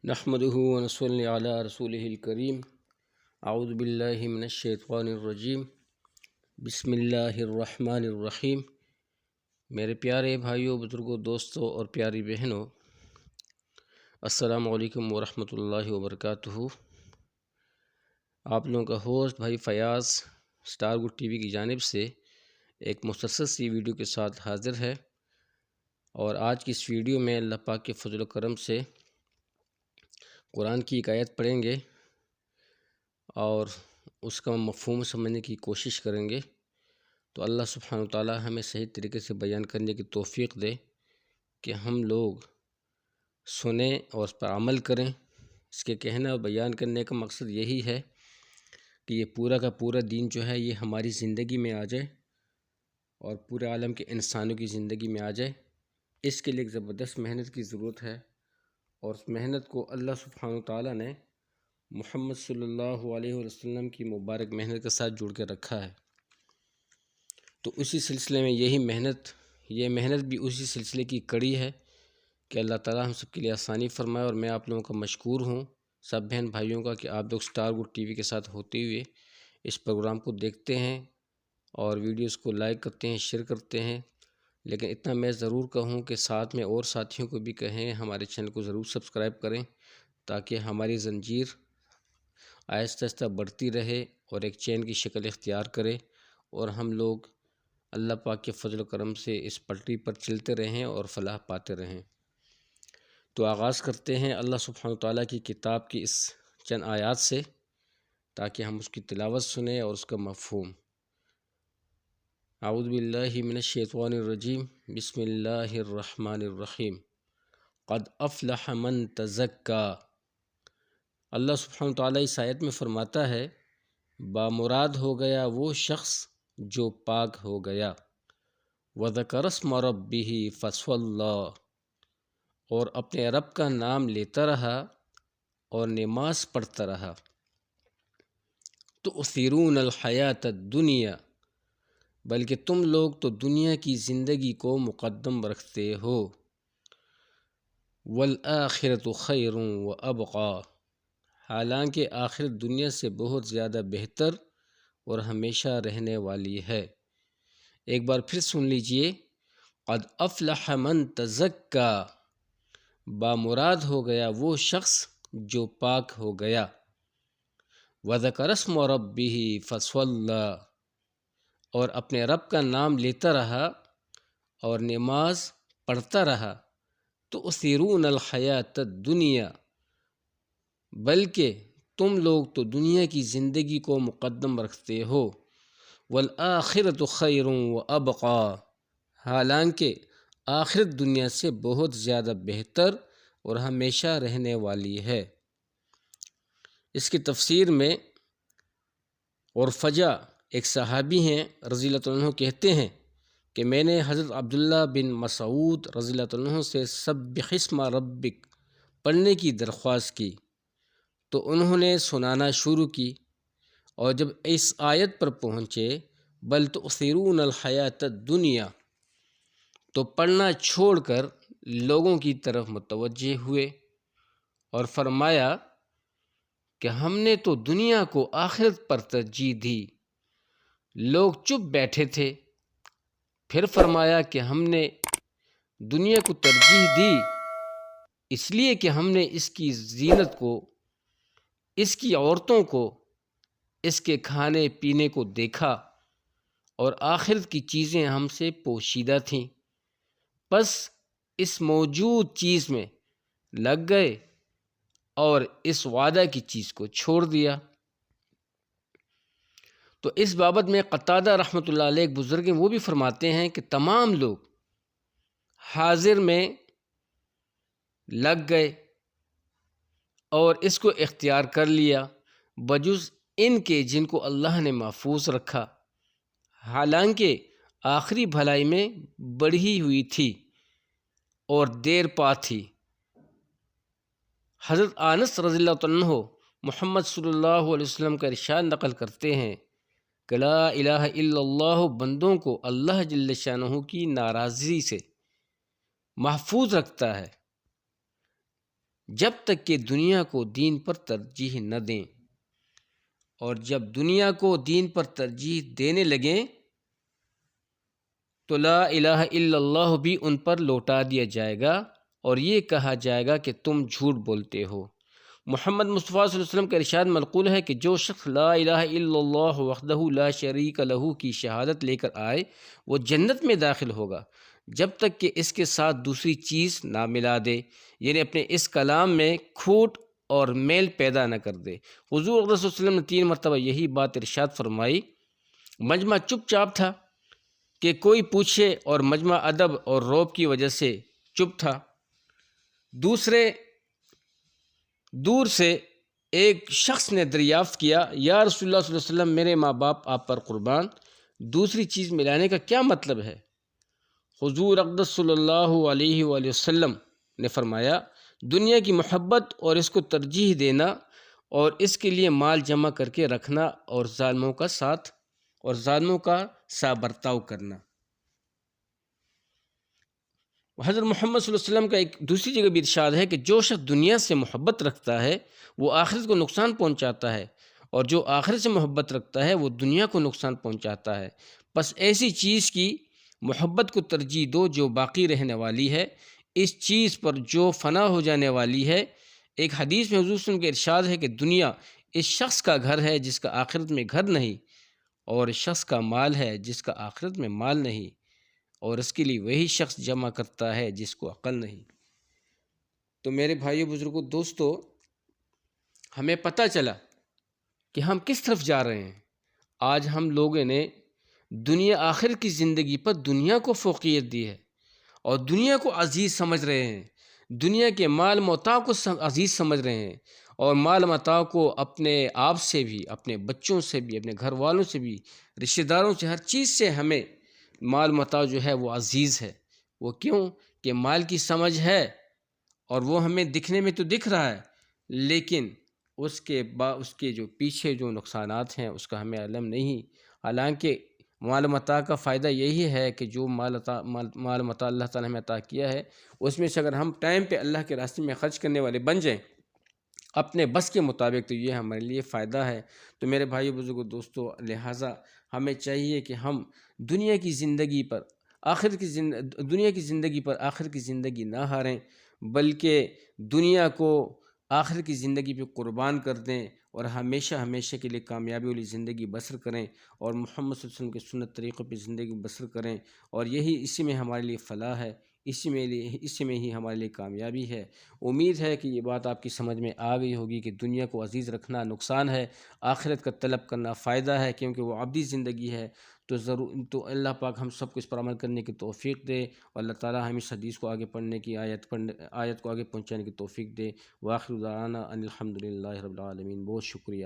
نحمده ونصلي على رسوله الكريم اعوذ باللہ من الشیطان الرجیم بسم اللہ الرحمن الرحیم۔ میرے پیارے بھائیوں، بزرگوں، دوستوں اور پیاری بہنوں، السلام علیکم ورحمۃ اللہ وبرکاتہ۔ آپ لوگوں کا ہوسٹ بھائی فیاض اسٹار گڈ ٹی وی کی جانب سے ایک مختصر سی ویڈیو کے ساتھ حاضر ہے، اور آج کی اس ویڈیو میں اللہ پاک کے فضل و کرم سے قرآن کی ایک آیت پڑھیں گے اور اس کا مفہوم سمجھنے کی کوشش کریں گے۔ تو اللہ سبحانہ و تعالی ہمیں صحیح طریقے سے بیان کرنے کی توفیق دے کہ ہم لوگ سنیں اور اس پر عمل کریں۔ اس کے کہنا اور بیان کرنے کا مقصد یہی ہے کہ یہ پورا کا پورا دین جو ہے یہ ہماری زندگی میں آ جائے اور پورے عالم کے انسانوں کی زندگی میں آ جائے۔ اس کے لیے ایک زبردست محنت کی ضرورت ہے، اور اس محنت کو اللہ سبحانہ وتعالی نے محمد صلی اللہ علیہ وسلم کی مبارک محنت کے ساتھ جوڑ کے رکھا ہے۔ تو اسی سلسلے میں یہ محنت بھی اسی سلسلے کی کڑی ہے کہ اللہ تعالیٰ ہم سب کے لیے آسانی فرمائے۔ اور میں آپ لوگوں کا مشکور ہوں، سب بہن بھائیوں کا، کہ آپ لوگ اسٹار گڈ ٹی وی کے ساتھ ہوتے ہوئے اس پروگرام کو دیکھتے ہیں اور ویڈیوز کو لائک کرتے ہیں، شیئر کرتے ہیں۔ لیکن اتنا میں ضرور کہوں کہ ساتھ میں اور ساتھیوں کو بھی کہیں ہمارے چینل کو ضرور سبسکرائب کریں، تاکہ ہماری زنجیر آہستہ آہستہ بڑھتی رہے اور ایک چین کی شکل اختیار کرے، اور ہم لوگ اللہ پاک کے فضل و کرم سے اس پٹری پر چلتے رہیں اور فلاح پاتے رہیں۔ تو آغاز کرتے ہیں اللہ سبحانہ تعالیٰ کی کتاب کی اس چند آیات سے، تاکہ ہم اس کی تلاوت سنیں اور اس کا مفہوم۔ اعوذ باللہ من الشیطان الرجیم، بسم اللہ الرحمن الرحیم۔ قد افلح من تزکا۔ اللہ سبحانہ وتعالیٰ اس آیت میں فرماتا ہے، بامراد ہو گیا وہ شخص جو پاک ہو گیا، وذکر اسم ربہ فصلی، اور اپنے رب کا نام لیتا رہا اور نماز پڑھتا رہا۔ تؤثرون الحیات الدنیا، بلکہ تم لوگ تو دنیا کی زندگی کو مقدم رکھتے ہو، والآخرۃ خیر وابقی، حالانکہ آخرت دنیا سے بہت زیادہ بہتر اور ہمیشہ رہنے والی ہے۔ ایک بار پھر سن لیجئے، قد افلح من تزکا، بامراد ہو گیا وہ شخص جو پاک ہو گیا، وذکر اسم ربہ فصلی، اور اپنے رب کا نام لیتا رہا اور نماز پڑھتا رہا۔ تؤثرون الحیات الدنیا، بلکہ تم لوگ تو دنیا کی زندگی کو مقدم رکھتے ہو، والآخرۃ خیر وابقی، حالانکہ آخرت دنیا سے بہت زیادہ بہتر اور ہمیشہ رہنے والی ہے۔ اس کی تفسیر میں اور فجا ایک صحابی ہیں رضی اللہ عنہ، کہتے ہیں کہ میں نے حضرت عبداللہ بن مسعود رضی اللہ عنہ سے سبح اسم ربک پڑھنے کی درخواست کی، تو انہوں نے سنانا شروع کی، اور جب اس آیت پر پہنچے بل تؤثرون الحیات الدنیا، تو پڑھنا چھوڑ کر لوگوں کی طرف متوجہ ہوئے اور فرمایا کہ ہم نے تو دنیا کو آخرت پر ترجیح دی۔ لوگ چپ بیٹھے تھے، پھر فرمایا کہ ہم نے دنیا کو ترجیح دی اس لیے کہ ہم نے اس کی زینت کو، اس کی عورتوں کو، اس کے کھانے پینے کو دیکھا، اور آخرت کی چیزیں ہم سے پوشیدہ تھیں، بس اس موجود چیز میں لگ گئے اور اس وعدہ کی چیز کو چھوڑ دیا۔ تو اس بابت میں قتادہ رحمۃ اللہ علیہ ایک بزرگ ہیں، وہ بھی فرماتے ہیں کہ تمام لوگ حاضر میں لگ گئے اور اس کو اختیار کر لیا، بجز ان کے جن کو اللہ نے محفوظ رکھا، حالانکہ آخری بھلائی میں بڑھی ہوئی تھی اور دیر پا تھی۔ حضرت انس رضی اللہ عنہ محمد صلی اللہ علیہ وسلم کا ارشاد نقل کرتے ہیں کہ لا الہ الا اللہ بندوں کو اللہ جل شانہ کی ناراضی سے محفوظ رکھتا ہے۔ جب تک کہ دنیا کو دین پر ترجیح نہ دیں، اور جب دنیا کو دین پر ترجیح دینے لگیں تو لا الہ الا اللہ بھی ان پر لوٹا دیا جائے گا اور یہ کہا جائے گا کہ تم جھوٹ بولتے ہو۔ محمد مصطفیٰ صلی اللہ علیہ وسلم کا ارشاد منقول ہے کہ جو شخص لا الہ الا اللہ وحدہ لا شریک لہ کی شہادت لے کر آئے وہ جنت میں داخل ہوگا جب تک کہ اس کے ساتھ دوسری چیز نہ ملا دے، یعنی اپنے اس کلام میں کھوٹ اور میل پیدا نہ کر دے۔ حضور صلی اللہ علیہ وسلم نے 3 مرتبہ یہی بات ارشاد فرمائی۔ مجمع چپ چاپ تھا کہ کوئی پوچھے اور مجمع ادب اور روب کی وجہ سے چپ تھا۔ دور سے ایک شخص نے دریافت کیا، یا رسول اللہ صلی اللہ علیہ وسلم، میرے ماں باپ آپ پر قربان، دوسری چیز ملانے کا کیا مطلب ہے؟ حضور اقدس صلی اللہ علیہ وآلہ وسلم نے فرمایا، دنیا کی محبت اور اس کو ترجیح دینا اور اس کے لیے مال جمع کر کے رکھنا اور ظالموں کا سا برتاؤ کرنا۔ حضرت محمد صلی اللہ علیہ وسلم کا ایک دوسری جگہ بھی ارشاد ہے کہ جو شخص دنیا سے محبت رکھتا ہے وہ آخرت کو نقصان پہنچاتا ہے، اور جو آخرت سے محبت رکھتا ہے وہ دنیا کو نقصان پہنچاتا ہے۔ بس ایسی چیز کی محبت کو ترجیح دو جو باقی رہنے والی ہے، اس چیز پر جو فنا ہو جانے والی ہے۔ ایک حدیث میں حضور صلی اللہ علیہ وسلم کا ارشاد ہے کہ دنیا اس شخص کا گھر ہے جس کا آخرت میں گھر نہیں، اور اس شخص کا مال ہے جس کا آخرت میں مال نہیں، اور اس کے لیے وہی شخص جمع کرتا ہے جس کو عقل نہیں۔ تو میرے بھائیو، بزرگوں، دوستو، ہمیں پتہ چلا کہ ہم کس طرف جا رہے ہیں۔ آج ہم لوگوں نے دنیا آخر کی زندگی پر دنیا کو فوقیت دی ہے اور دنیا کو عزیز سمجھ رہے ہیں، دنیا کے مال متاع کو عزیز سمجھ رہے ہیں، اور مال متاع کو اپنے آپ سے بھی، اپنے بچوں سے بھی، اپنے گھر والوں سے بھی، رشتہ داروں سے، ہر چیز سے ہمیں مال متاع جو ہے وہ عزیز ہے۔ وہ کیوں؟ کہ مال کی سمجھ ہے اور وہ ہمیں دکھنے میں تو دکھ رہا ہے، لیکن اس کے جو پیچھے جو نقصانات ہیں اس کا ہمیں علم نہیں۔ حالانکہ مال متاع کا فائدہ یہی ہے کہ جو مال متاع اللہ تعالیٰ ہمیں عطا کیا ہے اس میں سے اگر ہم ٹائم پہ اللہ کے راستے میں خرچ کرنے والے بن جائیں اپنے بس کے مطابق، تو یہ ہمارے لیے فائدہ ہے۔ تو میرے بھائیو، بزرگوں، دوستو، لہٰذا ہمیں چاہیے کہ ہم دنیا کی زندگی پر آخر کی زندگی نہ ہاریں، بلکہ دنیا کو آخر کی زندگی پہ قربان کر دیں اور ہمیشہ کے لیے کامیابی والی زندگی بسر کریں، اور محمد صلی اللہ علیہ وسلم کے سنت طریقوں پہ زندگی بسر کریں، اور اسی میں ہمارے لیے فلاح ہے، اسی میں ہی ہمارے لیے کامیابی ہے۔ امید ہے کہ یہ بات آپ کی سمجھ میں آ گئی ہوگی کہ دنیا کو عزیز رکھنا نقصان ہے، آخرت کا طلب کرنا فائدہ ہے، کیونکہ وہ ابدی زندگی ہے۔ تو اللہ پاک ہم سب کو اس پر عمل کرنے کی توفیق دے، اور اللہ تعالی ہمیں اس حدیث کو آگے پڑھنے کی آیت کو آگے پہنچانے کی توفیق دے۔ وآخر دعوانا ان الحمدللہ رب العالمین۔ بہت شکریہ۔